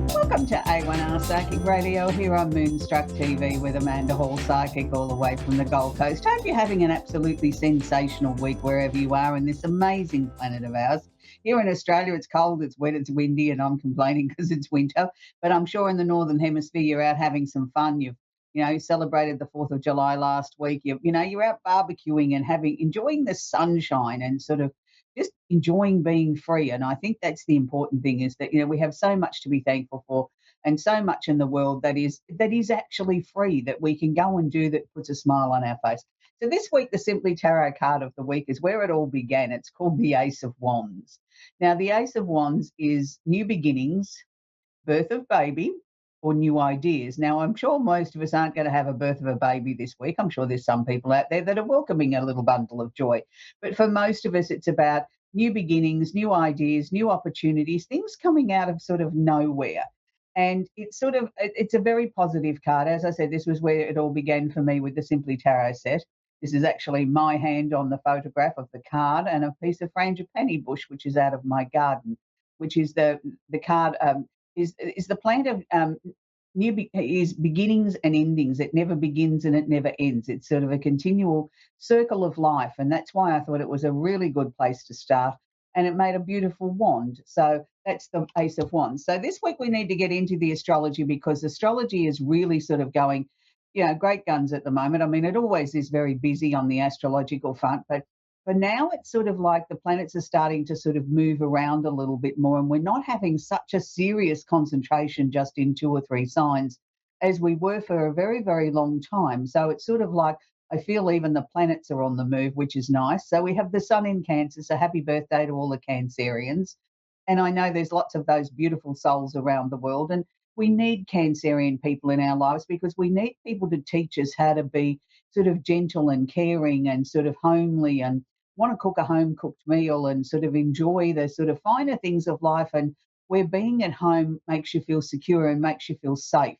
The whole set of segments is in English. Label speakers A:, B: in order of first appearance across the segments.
A: Welcome to A1R Psychic Radio here on Moonstruck TV with Amanda Hall, Psychic, all the way from the Gold Coast. Hope you're having an absolutely sensational week wherever you are in this amazing planet of ours. Here in Australia, it's cold, it's wet, it's windy, and I'm complaining because it's winter. But I'm sure in the Northern Hemisphere, you're out having some fun. You've celebrated the 4th of July last week. You're out barbecuing and enjoying the sunshine and sort of just enjoying being free. And I think that's the important thing is that, we have so much to be thankful for and so much in the world that is actually free that we can go and do that puts a smile on our face. So this week, the Simply Tarot card of the week is where it all began. It's called the Ace of Wands. Now, the Ace of Wands is new beginnings, birth of baby, or new ideas. Now, I'm sure most of us aren't going to have a birth of a baby this week. I'm sure there's some people out there that are welcoming a little bundle of joy. But for most of us, it's about new beginnings, new ideas, new opportunities, things coming out of sort of nowhere. And it's a very positive card. As I said, this was where it all began for me with the Simply Tarot set. This is actually my hand on the photograph of the card and a piece of frangipani bush, which is out of my garden, which is the card. Is the plant of is beginnings and endings. It never begins and it never ends. It's sort of a continual circle of life, and that's why I thought it was a really good place to start. And it made a beautiful wand. So that's the Ace of Wands. So this week we need to get into the astrology because astrology is really sort of going, great guns at the moment. I mean, it always is very busy on the astrological front, but for now, it's sort of like the planets are starting to sort of move around a little bit more, and we're not having such a serious concentration just in two or three signs as we were for a very, very long time. So it's sort of like I feel even the planets are on the move, which is nice. So we have the sun in Cancer. So happy birthday to all the Cancerians. And I know there's lots of those beautiful souls around the world, and we need Cancerian people in our lives because we need people to teach us how to be sort of gentle and caring and sort of homely and want to cook a home cooked meal and sort of enjoy the sort of finer things of life, and where being at home makes you feel secure and makes you feel safe.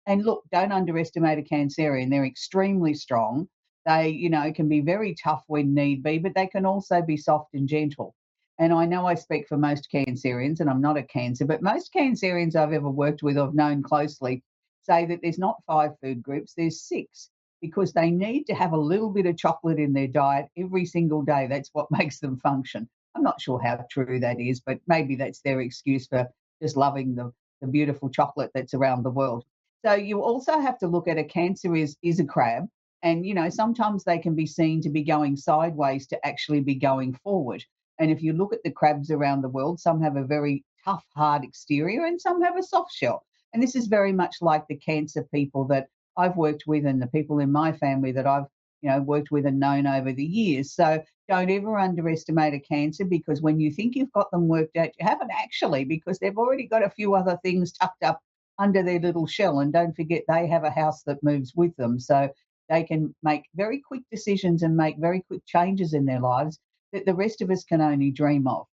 A: And look, don't underestimate a Cancerian. They're extremely strong. They, can be very tough when need be, but they can also be soft and gentle. And I know I speak for most Cancerians, and I'm not a Cancer, but most Cancerians I've ever worked with, I've known closely, say that there's not 5 food groups, there's 6, because they need to have a little bit of chocolate in their diet every single day. That's what makes them function. I'm not sure how true that is, but maybe that's their excuse for just loving the beautiful chocolate that's around the world. So you also have to look at a Cancer is a crab, and sometimes they can be seen to be going sideways to actually be going forward. And if you look at the crabs around the world, some have a very tough, hard exterior, and some have a soft shell. And this is very much like the Cancer people that I've worked with, and the people in my family that I've worked with and known over the years. So don't ever underestimate a Cancer, because when you think you've got them worked out, you haven't actually, because they've already got a few other things tucked up under their little shell. And don't forget, they have a house that moves with them. So they can make very quick decisions and make very quick changes in their lives that the rest of us can only dream of.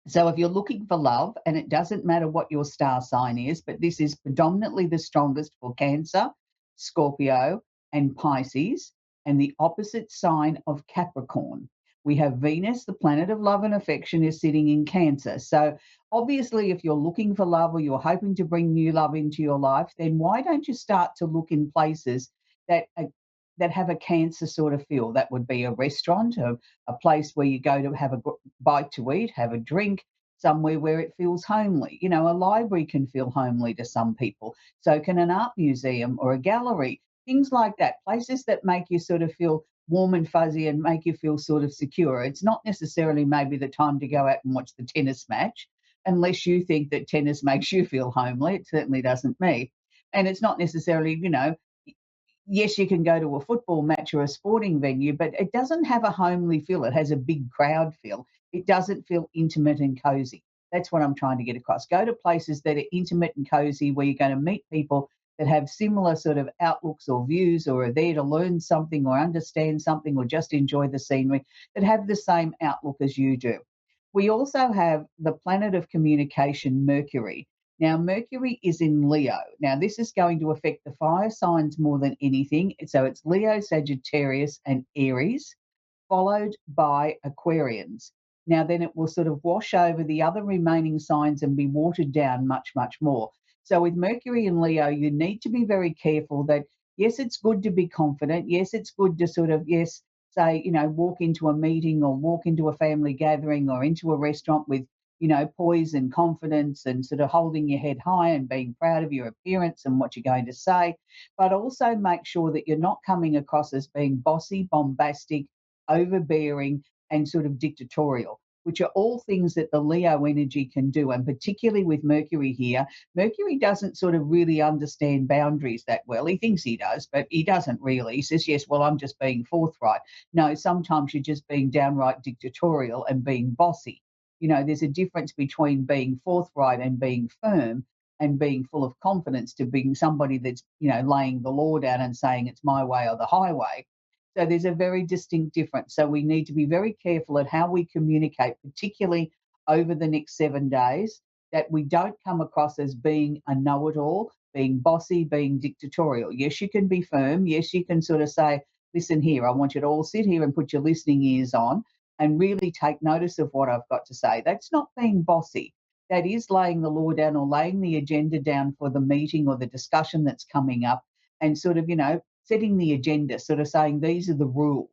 A: So if you're looking for love, and it doesn't matter what your star sign is, but this is predominantly the strongest for Cancer, Scorpio, and Pisces, and the opposite sign of Capricorn. We have Venus, the planet of love and affection, is sitting in Cancer. So obviously, if you're looking for love or you're hoping to bring new love into your life, then why don't you start to look in places that that have a Cancer sort of feel? That would be a restaurant, a place where you go to have a bite to eat, have a drink, somewhere where it feels homely. A library can feel homely to some people. So can an art museum or a gallery, things like that, places that make you sort of feel warm and fuzzy and make you feel sort of secure. It's not necessarily maybe the time to go out and watch the tennis match, unless you think that tennis makes you feel homely. It certainly doesn't me. And it's not necessarily, yes, you can go to a football match or a sporting venue, but it doesn't have a homely feel. It has a big crowd feel. It doesn't feel intimate and cozy. That's what I'm trying to get across. Go to places that are intimate and cozy, where you're going to meet people that have similar sort of outlooks or views, or are there to learn something or understand something or just enjoy the scenery, that have the same outlook as you do. We also have the planet of communication, Mercury. Now, Mercury is in Leo. Now, this is going to affect the fire signs more than anything. So it's Leo, Sagittarius, and Aries, followed by Aquarians. Now, then it will sort of wash over the other remaining signs and be watered down much, much more. So, with Mercury and Leo, you need to be very careful that, yes, it's good to be confident. Yes, it's good to sort of, yes, say, walk into a meeting or walk into a family gathering or into a restaurant with, poise and confidence and sort of holding your head high and being proud of your appearance and what you're going to say. But also make sure that you're not coming across as being bossy, bombastic, overbearing, and sort of dictatorial, which are all things that the Leo energy can do. And particularly with Mercury here, Mercury doesn't sort of really understand boundaries that well. He thinks he does, but he doesn't really. He says, yes, well, I'm just being forthright. No, sometimes you're just being downright dictatorial and being bossy. There's a difference between being forthright and being firm and being full of confidence to being somebody that's, laying the law down and saying it's my way or the highway. So there's a very distinct difference. So we need to be very careful at how we communicate, particularly over the next 7 days, that we don't come across as being a know it all, being bossy, being dictatorial. Yes, you can be firm. Yes, you can sort of say, listen here, I want you to all sit here and put your listening ears on and really take notice of what I've got to say. That's not being bossy. That is laying the law down or laying the agenda down for the meeting or the discussion that's coming up and sort of, setting the agenda, sort of saying these are the rules.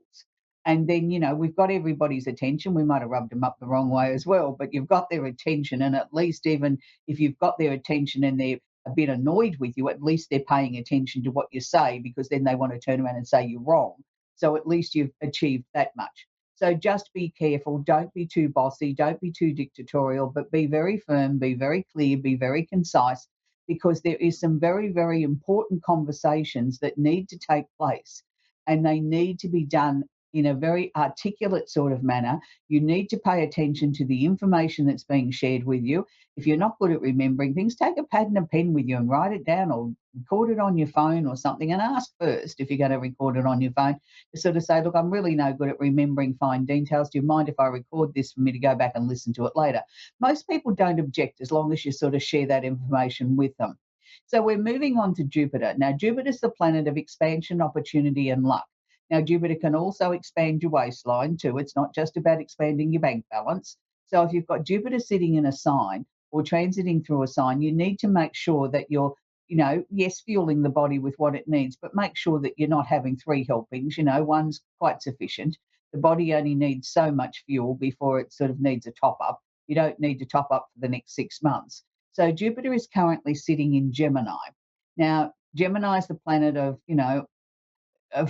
A: And then, we've got everybody's attention. We might have rubbed them up the wrong way as well, but you've got their attention. And at least, even if you've got their attention and they're a bit annoyed with you, at least they're paying attention to what you say, because then they want to turn around and say you're wrong. So at least you've achieved that much. So just be careful. Don't be too bossy. Don't be too dictatorial, but be very firm, be very clear, be very concise, because there is some very, very important conversations that need to take place, and they need to be done in a very articulate sort of manner. You need to pay attention to the information that's being shared with you. If you're not good at remembering things, take a pad and a pen with you and write it down or record it on your phone or something, and ask first, if you're going to record it on your phone, to sort of say, look, I'm really no good at remembering fine details. Do you mind if I record this for me to go back and listen to it later? Most people don't object as long as you sort of share that information with them. So we're moving on to Jupiter. Now, Jupiter's the planet of expansion, opportunity, and luck. Now, Jupiter can also expand your waistline too. It's not just about expanding your bank balance. So if you've got Jupiter sitting in a sign or transiting through a sign, you need to make sure that you're, yes, fueling the body with what it needs, but make sure that you're not having three helpings. One's quite sufficient. The body only needs so much fuel before it sort of needs a top up. You don't need to top up for the next 6 months. So Jupiter is currently sitting in Gemini. Now, Gemini is the planet of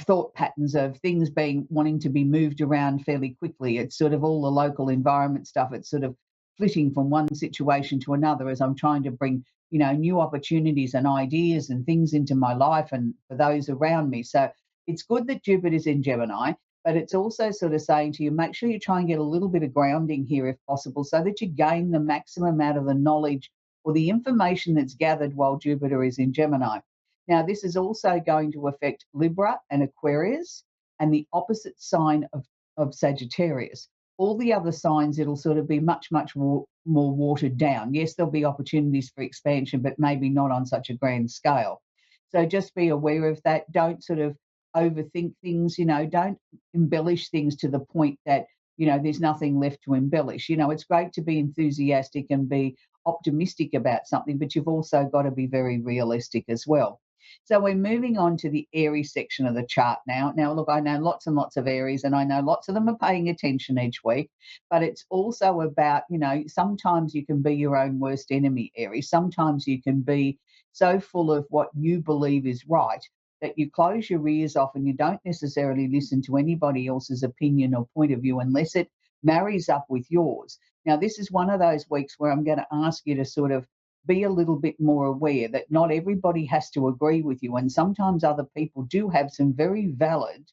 A: thought patterns, of things being wanting to be moved around fairly quickly. It's sort of all the local environment stuff. It's sort of flitting from one situation to another as I'm trying to bring, new opportunities and ideas and things into my life and for those around me. So it's good that Jupiter's in Gemini, but it's also sort of saying to you, make sure you try and get a little bit of grounding here if possible, so that you gain the maximum out of the knowledge or the information that's gathered while Jupiter is in Gemini. Now, this is also going to affect Libra and Aquarius and the opposite sign of Sagittarius. All the other signs, it'll sort of be much, much more watered down. Yes, there'll be opportunities for expansion, but maybe not on such a grand scale. So just be aware of that. Don't sort of overthink things, don't embellish things to the point that, there's nothing left to embellish. It's great to be enthusiastic and be optimistic about something, but you've also got to be very realistic as well. So we're moving on to the Aries section of the chart now. Now, look, I know lots and lots of Aries, and I know lots of them are paying attention each week, but it's also about, sometimes you can be your own worst enemy, Aries. Sometimes you can be so full of what you believe is right that you close your ears off and you don't necessarily listen to anybody else's opinion or point of view unless it marries up with yours. Now, this is one of those weeks where I'm going to ask you to sort of be a little bit more aware that not everybody has to agree with you. And sometimes other people do have some very valid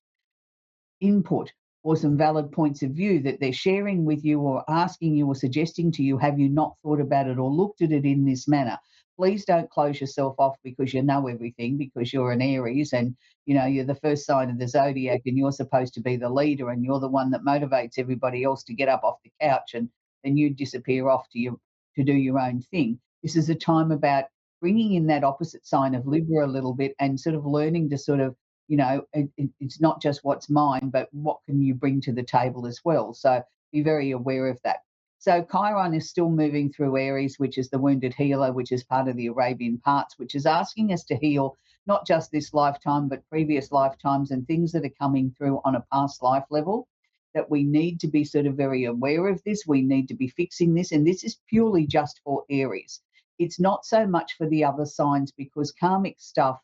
A: input or some valid points of view that they're sharing with you or asking you or suggesting to you. Have you not thought about it or looked at it in this manner? Please don't close yourself off because you know everything, because you're an Aries and, you're the first sign of the zodiac and you're supposed to be the leader and you're the one that motivates everybody else to get up off the couch, and then you disappear off to do your own thing. This is a time about bringing in that opposite sign of Libra a little bit and sort of learning to sort of, it's not just what's mine, but what can you bring to the table as well. So be very aware of that. So Chiron is still moving through Aries, which is the wounded healer, which is part of the Arabian parts, which is asking us to heal not just this lifetime, but previous lifetimes and things that are coming through on a past life level. That we need to be sort of very aware of this. We need to be fixing this. And this is purely just for Aries. It's not so much for the other signs because karmic stuff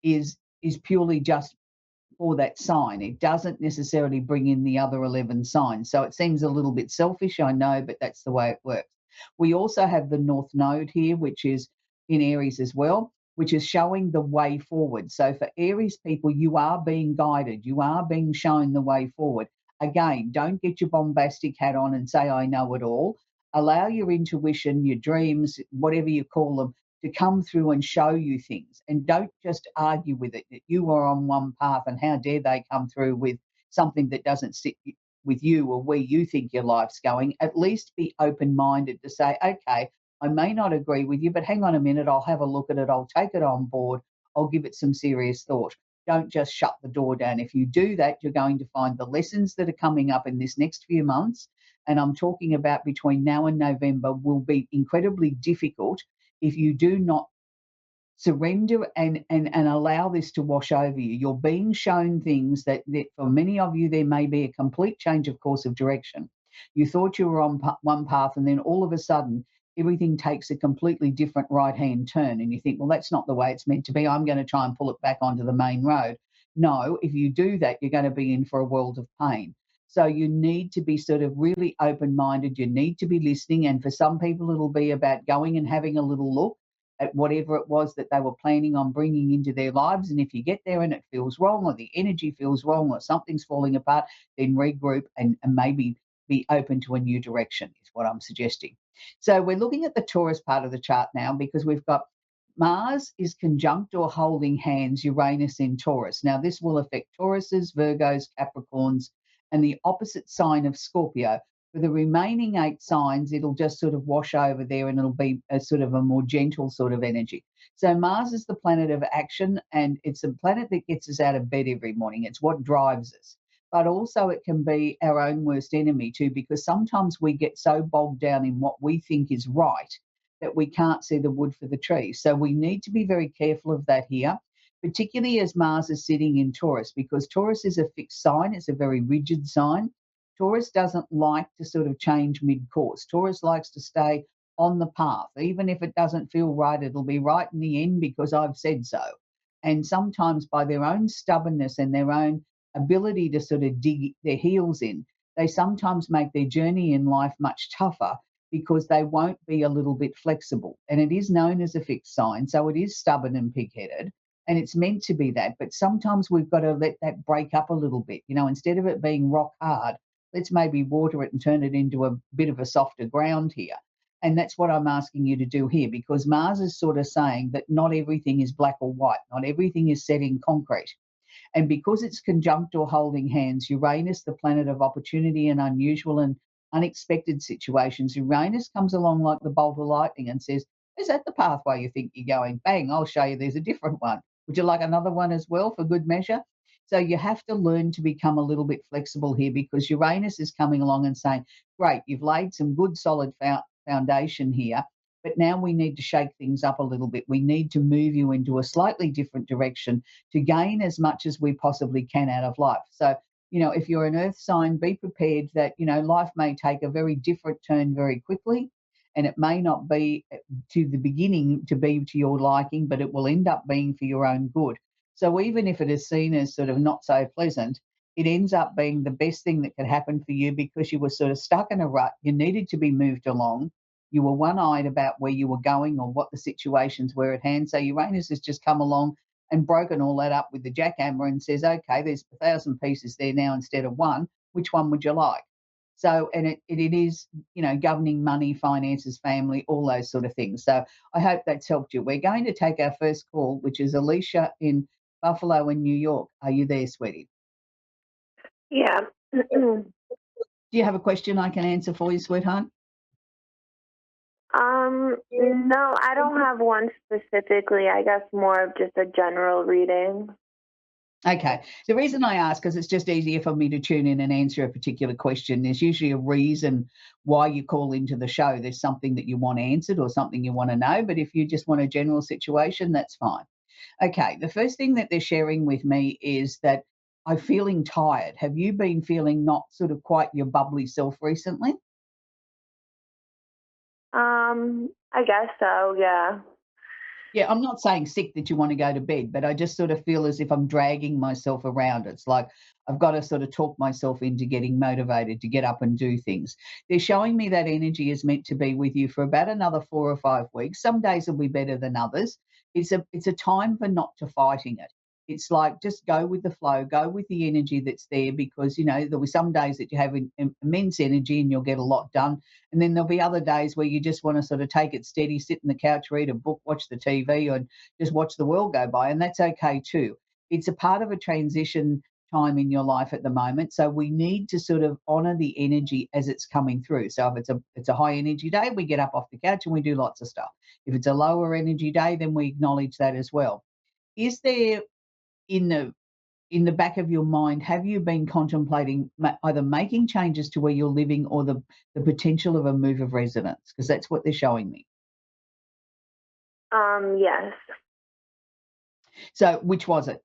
A: is purely just for that sign. It doesn't necessarily bring in the other 11 signs. So it seems a little bit selfish, I know, but that's the way it works. We also have the North Node here, which is in Aries as well, which is showing the way forward. So for Aries people, you are being guided, you are being shown the way forward. Again, don't get your bombastic hat on and say, I know it all. Allow your intuition, your dreams, whatever you call them, to come through and show you things, and don't just argue with it that you are on one path and how dare they come through with something that doesn't sit with you or where you think your life's going. At least be open-minded to say, okay, I may not agree with you, but hang on a minute, I'll have a look at it, I'll take it on board, I'll give it some serious thought. Don't just shut the door down. If you do that, you're going to find the lessons that are coming up in this next few months, and I'm talking about between now and November, will be incredibly difficult if you do not surrender and allow this to wash over you. You're being shown things that for many of you, there may be a complete change of course of direction. You thought you were on one path, and then all of a sudden, everything takes a completely different right-hand turn, and you think, well, that's not the way it's meant to be. I'm going to try and pull it back onto the main road. No, if you do that, you're going to be in for a world of pain. So you need to be sort of really open-minded. You need to be listening. And for some people, it'll be about going and having a little look at whatever it was that they were planning on bringing into their lives. And if you get there and it feels wrong, or the energy feels wrong, or something's falling apart, then regroup and maybe be open to a new direction is what I'm suggesting. So we're looking at the Taurus part of the chart now, because we've got Mars is conjunct or holding hands Uranus in Taurus. Now, this will affect Tauruses, Virgos, Capricorns, and the opposite sign of Scorpio. For the remaining 8 signs, it'll just sort of wash over there, and it'll be a sort of a more gentle sort of energy. So Mars is the planet of action, and it's a planet that gets us out of bed every morning. It's what drives us. But also it can be our own worst enemy too, because sometimes we get so bogged down in what we think is right that we can't see the wood for the trees. So we need to be very careful of that here, particularly as Mars is sitting in Taurus, because Taurus is a fixed sign. It's a very rigid sign. Taurus doesn't like to sort of change mid-course. Taurus likes to stay on the path. Even if it doesn't feel right, it'll be right in the end because I've said so. And sometimes by their own stubbornness and their own ability to sort of dig their heels in, they sometimes make their journey in life much tougher because they won't be a little bit flexible. And it is known as a fixed sign, so it is stubborn and pig-headed, and it's meant to be that. But sometimes we've got to let that break up a little bit. You know, instead of it being rock hard, let's maybe water it and turn it into a bit of a softer ground here. And that's what I'm asking you to do here, because Mars is sort of saying that not everything is black or white, not everything is set in concrete. And because it's conjunct or holding hands, Uranus, the planet of opportunity and unusual and unexpected situations, Uranus comes along like the bolt of lightning and says, is that the pathway you think you're going? Bang, I'll show you there's a different one. Would you like another one as well for good measure? So you have to learn to become a little bit flexible here, because Uranus is coming along and saying, great, you've laid some good solid foundation here, but now we need to shake things up a little bit. We need to move you into a slightly different direction to gain as much as we possibly can out of life. So, you know, if you're an earth sign, be prepared that, you know, life may take a very different turn very quickly, and it may not be to the beginning to be to your liking, but it will end up being for your own good. So even if it is seen as sort of not so pleasant, it ends up being the best thing that could happen for you, because you were sort of stuck in a rut. You needed to be moved along. You were one-eyed about where you were going or what the situations were at hand. So Uranus has just come along and broken all that up with the jackhammer and says, okay, there's 1,000 pieces there now instead of one. Which one would you like? So, and it is, you know, governing money, finances, family, all those sort of things. So I hope that's helped you. We're going to take our first call, which is Alicia in Buffalo in New York. Are you there, sweetie?
B: Yeah.
A: Do you have a question I can answer for you, sweetheart?
B: No, I don't have one specifically. I guess more of just a general reading.
A: Okay. The reason I ask, because it's just easier for me to tune in and answer a particular question. There's usually a reason why you call into the show. There's something that you want answered or something you want to know. But if you just want a general situation, that's fine. Okay. The first thing that they're sharing with me is that I'm feeling tired. Have you been feeling not sort of quite your bubbly self recently?
B: I guess so, yeah.
A: Yeah, I'm not saying sick that you want to go to bed, but I just sort of feel as if I'm dragging myself around. It's like I've got to sort of talk myself into getting motivated to get up and do things. They're showing me that energy is meant to be with you for about another 4 or 5 weeks. Some days will be better than others. It's a time for not to fighting it. It's like just go with the flow, go with the energy that's there because there'll be some days that you have immense energy and you'll get a lot done, and then there'll be other days where you just want to sort of take it steady, sit in the couch, read a book, watch the TV, and just watch the world go by. And that's okay too. It's a part of a transition time in your life at the moment. So we need to sort of honor the energy as it's coming through. So if it's a high energy day, we get up off the couch and we do lots of stuff. If it's a lower energy day, then we acknowledge that as well. Is there in the back of your mind, have you been contemplating either making changes to where you're living or the potential of a move of residence? Because that's what they're showing me.
B: Yes.
A: So, which was it?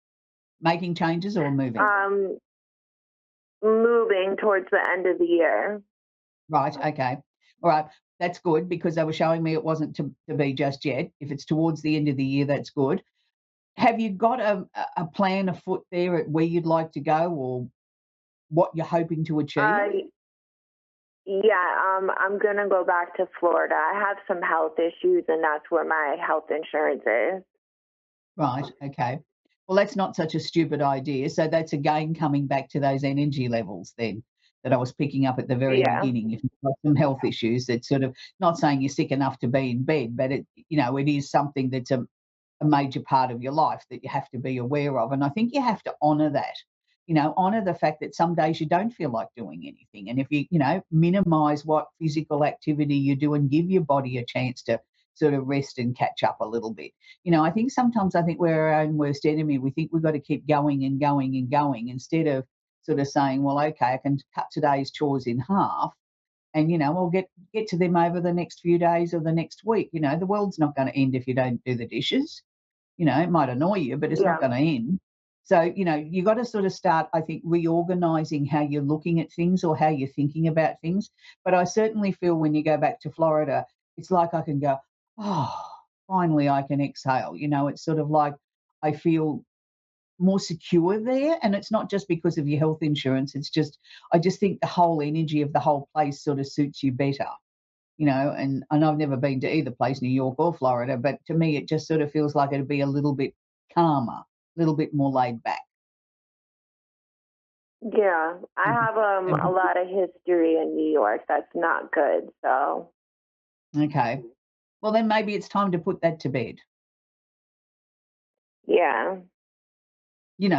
A: Making changes or moving?
B: Um, moving towards the end of the year.
A: Right. Okay. All right. That's good because they were showing me it wasn't to be just yet. If it's towards the end of the year, that's good. Have you got a plan afoot there at where you'd like to go or what you're hoping to achieve?
B: Uh, yeah, I'm gonna go back to Florida. I have some health issues, and that's where my health insurance is.
A: Right. Okay. Well, that's not such a stupid idea. So that's again coming back to those energy levels then that I was picking up at the very
B: Yeah,
A: beginning. If you've got some health issues, that sort of not saying you're sick enough to be in bed, but it is something that's a major part of your life that you have to be aware of. And I think you have to honor that. Honor the fact that some days you don't feel like doing anything. And if minimize what physical activity you do and give your body a chance to sort of rest and catch up a little bit. I think we're our own worst enemy. We think we've got to keep going and going and going instead of sort of saying, well, okay, I can cut today's chores in half and we'll get to them over the next few days or the next week. The world's not going to end if you don't do the dishes. It might annoy you, but it's not
B: yeah,
A: going to end. So, you got to sort of start, I think, reorganizing how you're looking at things or how you're thinking about things. But I certainly feel when you go back to Florida, it's like I can go, oh, finally I can exhale. It's sort of like I feel more secure there. And it's not just because of your health insurance. I just think the whole energy of the whole place sort of suits you better. And I've never been to either place, New York or Florida, but to me, it just sort of feels like it'd be a little bit calmer, a little bit more laid back.
B: yeah. I
A: Mhm.
B: have a
A: Um,
B: lot of history in New York. That's not good. So
A: Okay. Well, then maybe it's time to put that to bed.
B: yeah,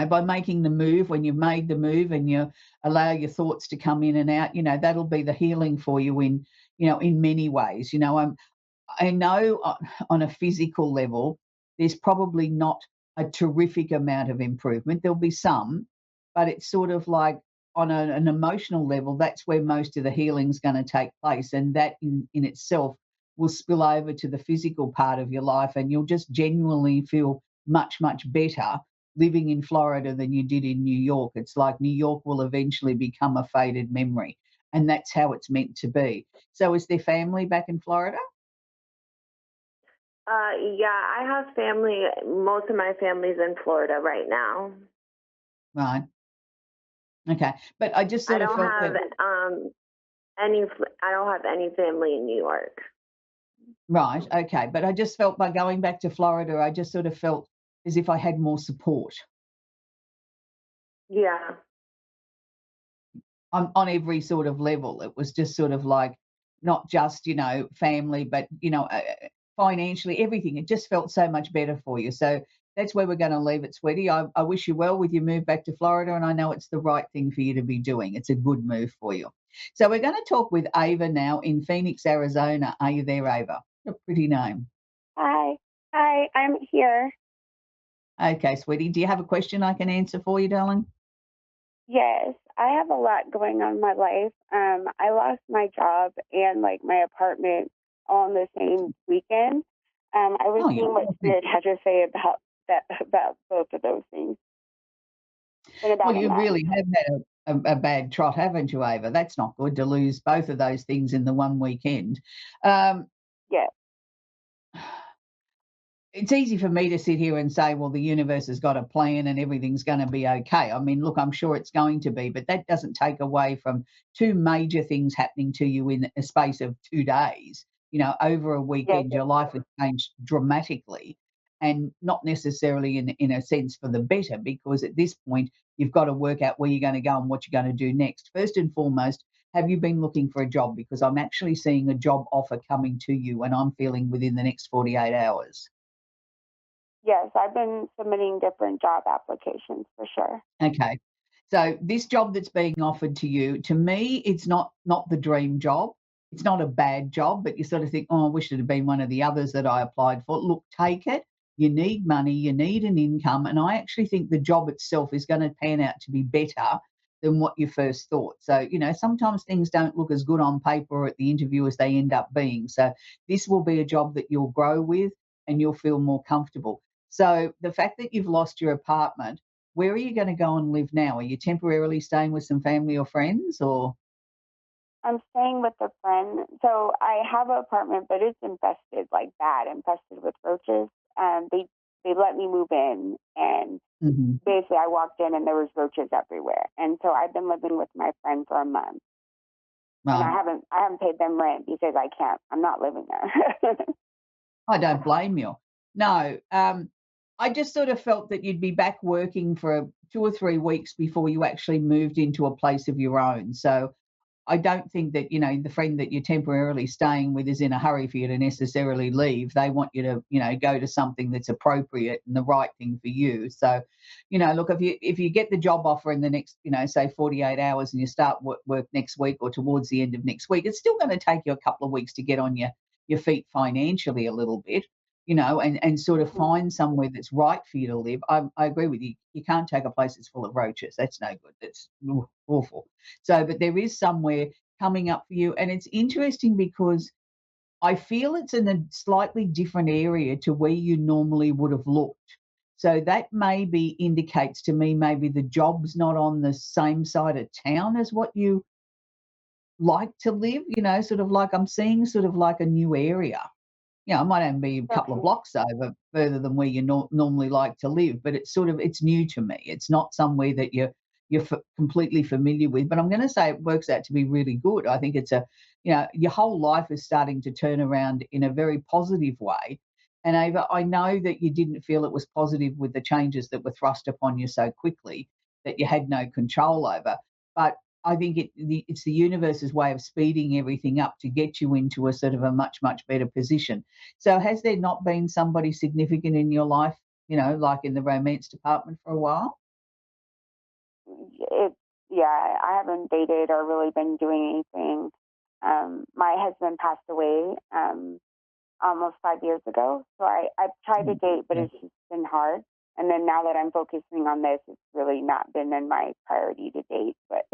A: By making the move, when you've made the move and you allow your thoughts to come in and out, that'll be the healing for you in many ways. I know on a physical level, there's probably not a terrific amount of improvement. There'll be some, but it's sort of like on an emotional level, that's where most of the healing's going to take place. And that in itself will spill over to the physical part of your life. And you'll just genuinely feel much, much better living in Florida than you did in New York. It's like New York will eventually become a faded memory. And that's how it's meant to be. So, is there family back in Florida?
B: yeah. I have family. Most of my family's in Florida right now.
A: Right. Okay. But I just
B: I
A: sort of
B: don't
A: felt
B: have
A: that,
B: I don't have any family in New York.
A: right. Okay. But I just felt by going back to Florida, I just sort of felt as if I had more support
B: Yeah,
A: on every sort of level. It was just sort of like not just, family, but, financially, everything. It just felt so much better for you. So that's where we're going to leave it, sweetie. I wish you well with your move back to Florida, and I know it's the right thing for you to be doing. It's a good move for you. So we're going to talk with Ava now in Phoenix, Arizona. Are you there, Ava? A pretty name.
C: Hi. Hi, I'm here.
A: Okay, sweetie. Do you have a question I can answer for you, darling?
C: Yes, I have a lot going on in my life. I lost my job and like my apartment all in the same weekend. I was
A: Oh, yeah.
C: seeing what Spirit had to say about that about both of those things in
A: Well,
C: about a
A: you
C: month.
A: really have had a bad trot, haven't you, Ava? That's not good to lose both of those things in the one weekend. Um,
C: Yeah,
A: it's easy for me to sit here and say, well, the universe has got a plan and everything's going to be okay. I mean, look, I'm sure it's going to be, but that doesn't take away from two major things happening to you in a space of 2 days. Over a
C: yes,
A: weekend, your life has changed dramatically and not necessarily in a sense for the better, because at this point, you've got to work out where you're going to go and what you're going to do next. First and foremost, have you been looking for a job? Because I'm actually seeing a job offer coming to you and I'm feeling within the next 48 hours.
C: yes. I've been submitting different job applications for sure.
A: Okay. So this job that's being offered to you, to me, it's not the dream job. It's not a bad job, but you sort of think, oh, I wish it had been one of the others that I applied for. Look, take it. You need money, you need an income, and I actually think the job itself is going to pan out to be better than what you first thought. So, sometimes things don't look as good on paper or at the interview as they end up being. So this will be a job that you'll grow with and you'll feel more comfortable. So the fact that you've lost your apartment, where are you gonna go and live now? Are you temporarily staying with some family or friends, or?
C: I'm staying with a friend. So I have an apartment, but it's infested, like bad, infested with roaches. They let me move in, and
A: Mhm.
C: basically I walked in and there was roaches everywhere. And so I've been living with my friend for a month, and
A: Right.
C: I haven't paid them rent because I can't. I'm not living there.
A: I don't blame you. No, I just sort of felt that you'd be back working for 2 or 3 weeks before you actually moved into a place of your own. So I don't think that, the friend that you're temporarily staying with is in a hurry for you to necessarily leave. They want you to, go to something that's appropriate and the right thing for you. So, look, if you get the job offer in the next, say 48 hours and you start work next week or towards the end of next week, it's still going to take you a couple of weeks to get on your feet financially a little bit. And sort of
C: Mhm.
A: find somewhere that's right for you to live. I agree with you. You can't take a place that's full of roaches. That's no good. That's awful. So, but there is somewhere coming up for you. And it's interesting because I feel it's in a slightly different area to where you normally would have looked. So that maybe indicates to me maybe the job's not on the same side of town as what you like to live, sort of like I'm seeing sort of like a new area. It might only be a couple of
C: Right.
A: blocks over further than where you normally like to live, but it's new to me. It's not somewhere that you're completely familiar with. But I'm going to say it works out to be really good. I think it's your whole life is starting to turn around in a very positive way. And Ava, I know that you didn't feel it was positive with the changes that were thrust upon you so quickly that you had no control over. But I think it's the universe's way of speeding everything up to get you into a sort of a much, much better position. So has there not been somebody significant in your life, like in the romance department for a while?
C: It, yeah, I haven't dated or really been doing anything. My husband passed away almost 5 years ago. So I've tried to
A: Mm,
C: date, but
A: yeah.
C: it's just been hard. And then now that I'm focusing on this, it's really not been in my priority to date. But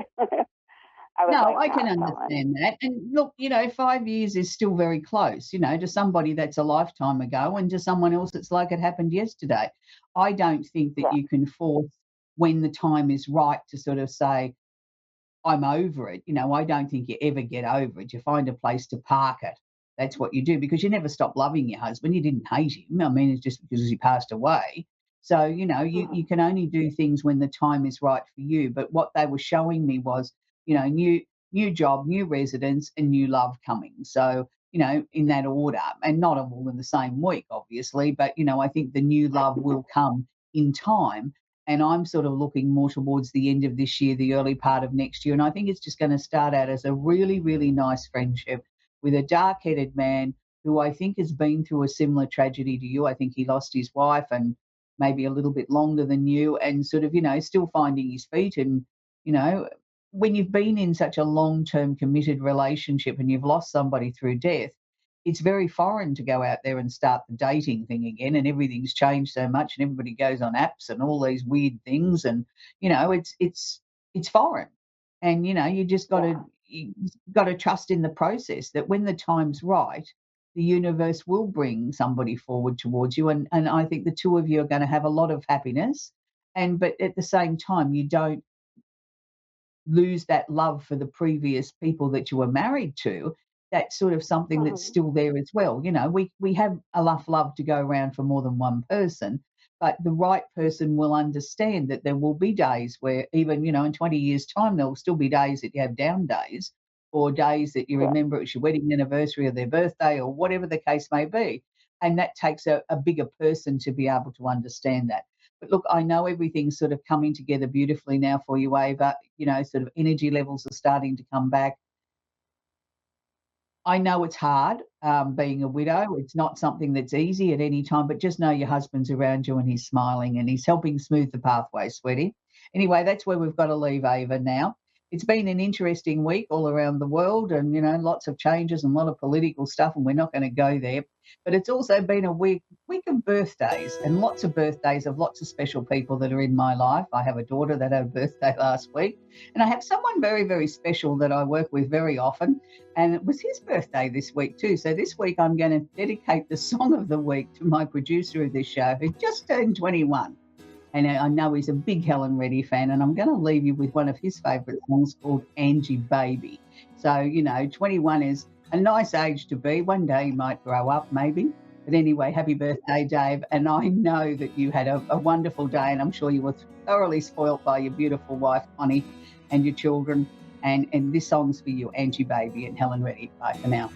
C: I would
A: No,
C: like
A: I
C: to
A: can
C: have someone.
A: understand that. And look, 5 years is still very close, to somebody that's a lifetime ago and to someone else it's like it happened yesterday. I don't think that
C: Yeah.
A: you can force when the time is right to sort of say, I'm over it. I don't think you ever get over it. You find a place to park it. That's what you do because you never stop loving your husband. You didn't hate him. I mean, it's just because he passed away. So, you
C: Hmm.
A: can only do things when the time is right for you. But what they were showing me was, new job, new residence, and new love coming. So, in that order, and not all in the same week, obviously. But, I think the new love will come in time, and I'm sort of looking more towards the end of this year, the early part of next year. And I think it's just going to start out as a really, really nice friendship with a dark headed man who I think has been through a similar tragedy to you. I think he lost his wife and maybe a little bit longer than you, and sort of, still finding his feet. And, you know, when you've been in such a long term committed relationship and you've lost somebody through death, it's very foreign to go out there and start the dating thing again, and everything's changed so much, and everybody goes on apps and all these weird things, and it's foreign, and you just
C: Yeah.
A: got to trust in the process that when the time's right, the universe will bring somebody forward towards you, and I think the two of you are going to have a lot of happiness, and but at the same time, you don't lose that love for the previous people that you were married to. That's sort of something that's
C: Hmm.
A: still there as well. We have enough love to go around for more than one person, but the right person will understand that there will be days where, even in 20 years' time, there will still be days that you have down days, or days that you
C: Yeah.
A: remember it's your wedding anniversary or their birthday or whatever the case may be. And that takes a bigger person to be able to understand that. But look, I know everything's sort of coming together beautifully now for you, Ava. Sort of energy levels are starting to come back. I know it's hard, being a widow. It's not something that's easy at any time, but just know your husband's around you and he's smiling and he's helping smooth the pathway, sweetie. Anyway, that's where we've got to leave Ava now. It's been an interesting week all around the world, and lots of changes and a lot of political stuff, and we're not going to go there. But it's also been a week of birthdays, and lots of birthdays of lots of special people that are in my life. I have a daughter that had a birthday last week, and I have someone very, very special that I work with very often, and it was his birthday this week too. So this week I'm going to dedicate the song of the week to my producer of this show, who just turned 21. And I know he's a big Helen Reddy fan, and I'm going to leave you with one of his favourite songs called Angie Baby. So, 21 is a nice age to be. One day you might grow up, maybe. But anyway, happy birthday, Dave. And I know that you had a wonderful day, and I'm sure you were thoroughly spoilt by your beautiful wife, Connie, and your children. And this song's for you, Angie Baby and Helen Reddy. Bye for now.